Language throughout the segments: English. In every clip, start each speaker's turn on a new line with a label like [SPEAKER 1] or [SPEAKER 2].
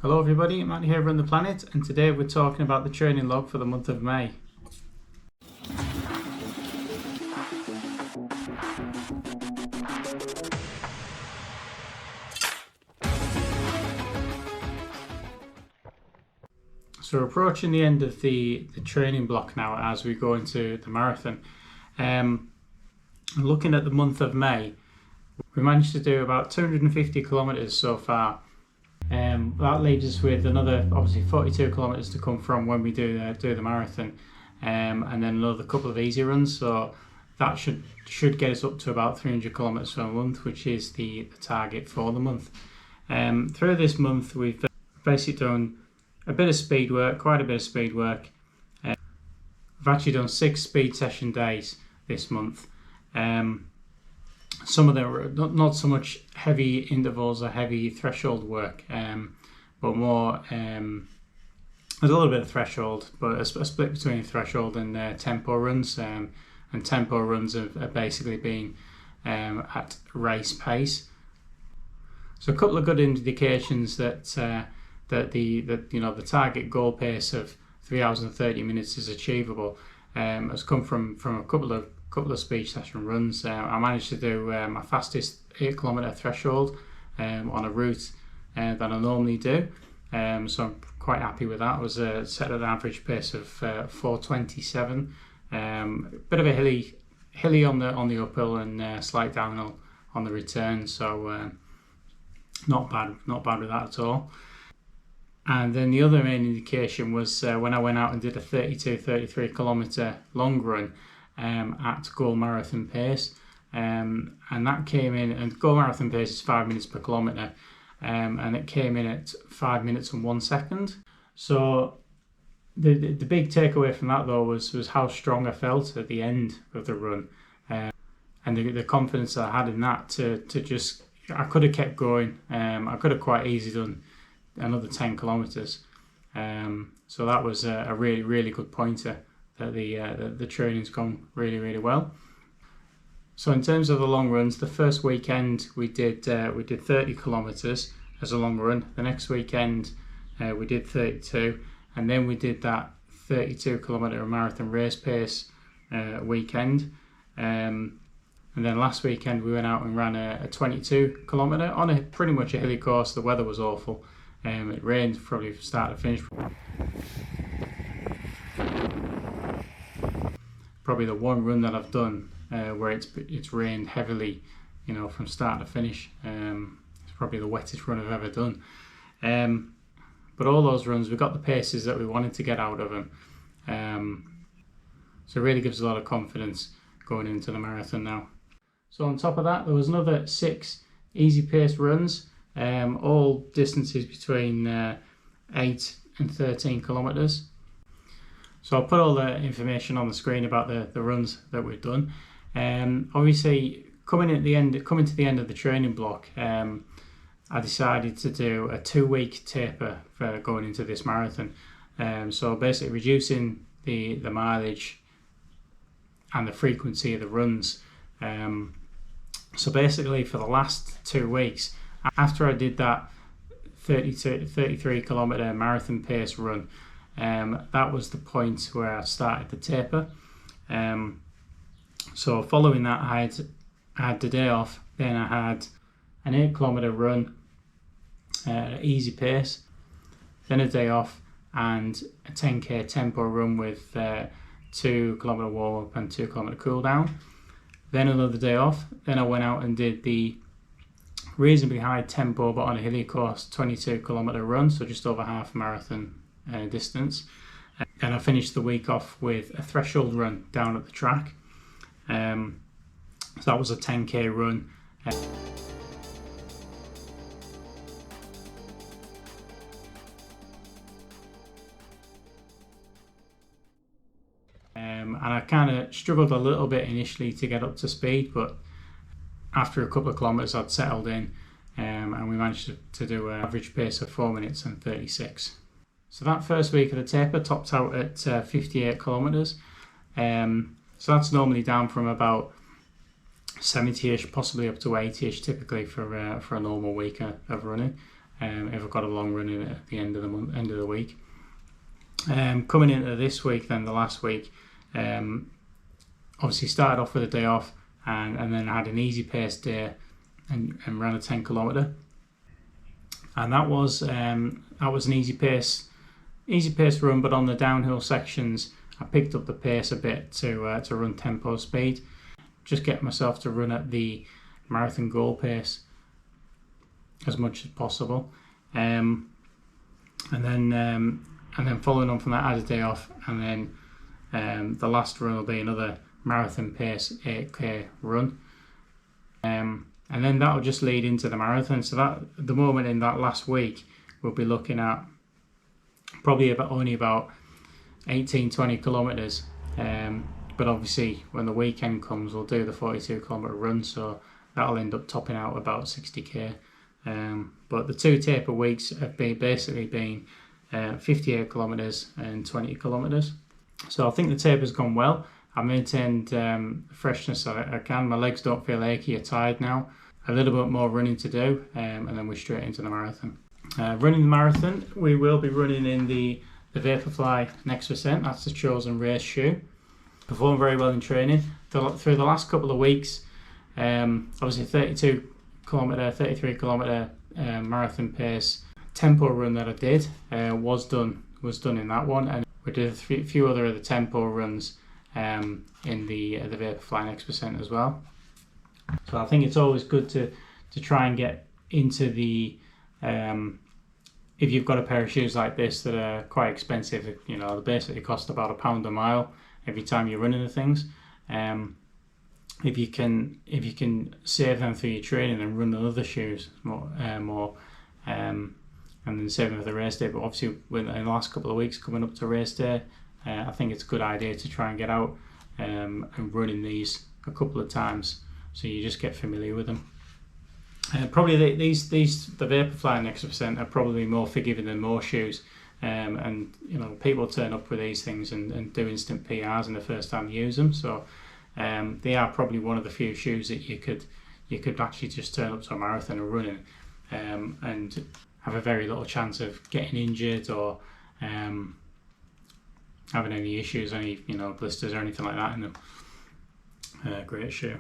[SPEAKER 1] Hello everybody, Matt here, Run the Planet, and today we're talking about the training log for the month of May. So we're approaching the end of the training block now as we go into the marathon. Looking at the month of May, we managed to do about 250 kilometres so far. That leaves us with another, obviously 42 kilometres to come from when we do the marathon, and then another couple of easy runs. So that should get us up to about 300 kilometres per month, which is the target for the month. Through this month, we've basically done a bit of speed work, quite a bit of speed work. We've actually done 6 speed session days this month. Some of them were not so much heavy intervals or heavy threshold work, but more there's a little bit of threshold, but a split between threshold and tempo runs. And tempo runs have basically been at race pace. So a couple of good indications that the target goal pace of 3 hours and 30 minutes is achievable has come from a couple of speed session runs. I managed to do my fastest 8 kilometre threshold on a route that I normally do, so I'm quite happy with that. I was set at an average pace of 4:27. Bit of a hilly on the uphill and slight downhill on the return, so not bad with that at all. And then the other main indication was when I went out and did a 33 kilometre long run at goal marathon pace, and that came in, and goal marathon pace is 5 minutes per kilometre, and it came in at 5 minutes and 1 second. So the big takeaway from that though was how strong I felt at the end of the run, and the confidence that I had in that to just, I could have kept going. I could have quite easily done another 10 kilometres. So that was a really good pointer that the training's gone really well. So in terms of the long runs, the first weekend we did 30 kilometres as a long run. The next weekend we did 32, and then we did that 32 kilometre marathon race pace weekend. And then last weekend we went out and ran a 22 kilometre on a pretty much a hilly course. The weather was awful. It rained probably from start to finish. Probably the one run that I've done where it's rained heavily, from start to finish. It's probably the wettest run I've ever done. But all those runs, we got the paces that we wanted to get out of them. So it really gives a lot of confidence going into the marathon now. So on top of that, there was another 6 easy pace runs, all distances between 8 and 13 kilometres. So I'll put all the information on the screen about the runs that we've done. Obviously, coming to the end of the training block, I decided to do a 2-week taper for going into this marathon. So basically reducing the mileage and the frequency of the runs. So basically for the last 2 weeks, after I did that 33 kilometre marathon pace run, that was the point where I started the taper. So following that, I had the day off. Then I had an 8 kilometre run at an easy pace, then a day off, and a 10k tempo run with 2 kilometre warm up and 2 kilometre cool down. Then another day off. Then I went out and did the reasonably high tempo but on a hilly course 22 kilometre run, so just over half marathon distance. And I finished the week off with a threshold run down at the track. So that was a 10k run. And I kind of struggled a little bit initially to get up to speed, but after a couple of kilometres I'd settled in, and we managed to do an average pace of 4 minutes and 36. So that first week of the taper topped out at 58 kilometres. So that's normally down from about 70-ish, possibly up to 80-ish typically for a normal week of running. if I've got a long run in at the end of the month, end of the week. Coming into this week, then the last week, obviously started off with a day off, and then I had an easy pace day and ran a 10 kilometre, and that was an easy pace run. But on the downhill sections, I picked up the pace a bit to run tempo speed, just get myself to run at the marathon goal pace as much as possible, and then following on from that, I had a day off, and then the last run will be another marathon pace 8k run, and then that'll just lead into the marathon. So that at the moment in that last week, we'll be looking at probably only about 18-20 kilometres, but obviously when the weekend comes, we'll do the 42 kilometre run, so that'll end up topping out about 60k. But the 2 taper weeks have basically been 58 kilometres and 20 kilometres. So I think the taper's gone well. I maintained freshness I can. My legs don't feel achy or tired now. A little bit more running to do, and then we're straight into the marathon. Running the marathon, we will be running in the Vaporfly Next%. That's the chosen race shoe. Performed very well in training through the last couple of weeks. Obviously 32 kilometre, 33 kilometre marathon pace tempo run that I did was done in that one, and we did a few other of the tempo runs in the Vaporfly Next% as well. So I think it's always good to try and get into the if you've got a pair of shoes like this that are quite expensive, they basically cost about £1 a mile every time you're running the things. If you can save them through your training and run the other shoes more, and then save them for the race day. But obviously, in the last couple of weeks coming up to race day, I think it's a good idea to try and get out and running these a couple of times, so you just get familiar with them. Probably the Vaporfly Next% are probably more forgiving than most shoes, and people turn up with these things and do instant PRs in the first time they use them. So they are probably one of the few shoes that you could actually just turn up to a marathon and run in, and have a very little chance of getting injured or having any issues, any blisters or anything like that in them. Great shoe.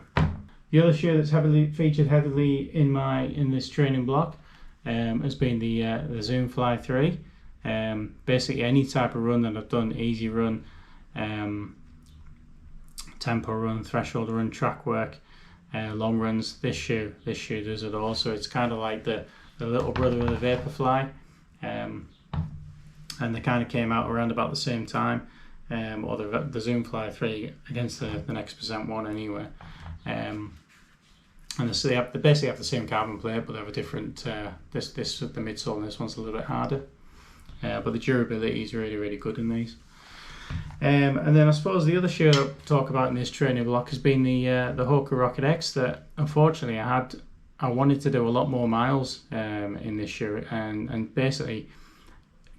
[SPEAKER 1] The other shoe that's featured heavily in this training block has been the Zoom Fly 3. Basically any type of run that I've done, easy run, tempo run, threshold run, track work, long runs, this shoe does it all. So it's kind of like the little brother of the Vaporfly, and they kind of came out around about the same time, or the Zoom Fly 3 against the Next% one anyway. And so they basically have the same carbon plate, but they have a different, this the midsole, and this one's a little bit harder. But the durability is really, really good in these. And then I suppose the other shoe I'll talk about in this training block has been the Hoka Rocket X, that unfortunately I wanted to do a lot more miles in this shoe, and basically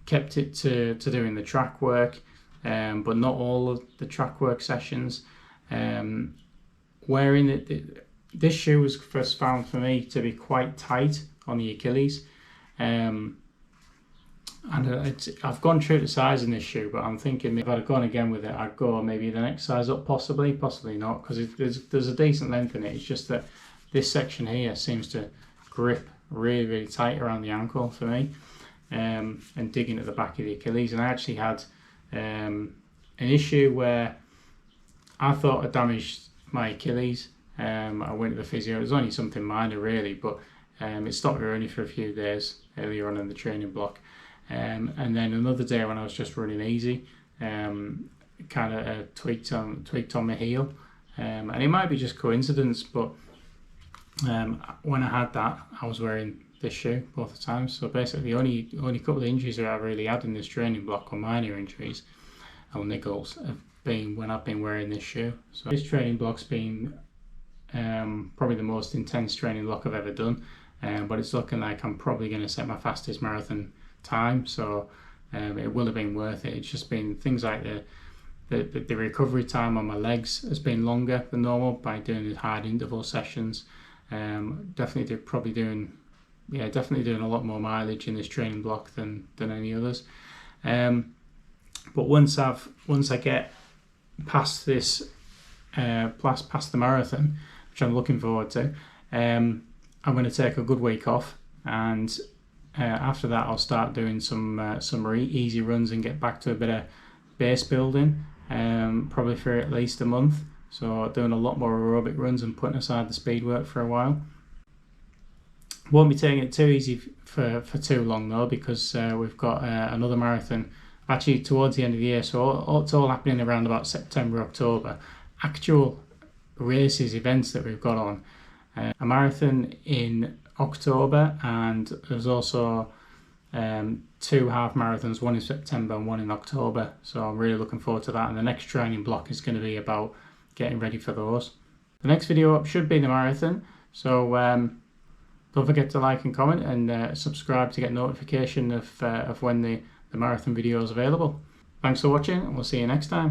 [SPEAKER 1] kept it to doing the track work, but not all of the track work sessions. Wearing this shoe was first found for me to be quite tight on the Achilles, and I've gone true to size in this shoe, but I'm thinking if I'd have gone again with it, I'd go maybe the next size up, possibly not, because there's a decent length in it. It's just that this section here seems to grip really, really tight around the ankle for me, and dig into the back of the Achilles. And I actually had an issue where I thought I damaged my Achilles. I went to the physio. It was only something minor really, but it stopped me running for a few days earlier on in the training block. And then another day when I was just running easy, kind of tweaked on my heel, and it might be just coincidence, but when I had that, I was wearing this shoe both the times. So basically, the only couple of injuries that I really had in this training block, or minor injuries or niggles, have been when I've been wearing this shoe. So this training block's been probably the most intense training block I've ever done, but it's looking like I'm probably going to set my fastest marathon time, so it will have been worth it. It's just been things like the recovery time on my legs has been longer than normal by doing the hard interval sessions. Definitely probably doing yeah, definitely doing a lot more mileage in this training block than any others. But once I get past this, past the marathon, which I'm looking forward to, I'm going to take a good week off, and after that I'll start doing some easy runs and get back to a bit of base building, probably for at least a month. So doing a lot more aerobic runs and putting aside the speed work for a while. Won't be taking it too easy for too long though, because we've got another marathon actually towards the end of the year, so it's all happening around about September, October. Actual races, events that we've got on. A marathon in October, and there's also 2 half marathons, one in September and one in October. So I'm really looking forward to that, and the next training block is going to be about getting ready for those. The next video up should be the marathon, so don't forget to like and comment, and subscribe to get notification of when the marathon video is available. Thanks for watching, and we'll see you next time.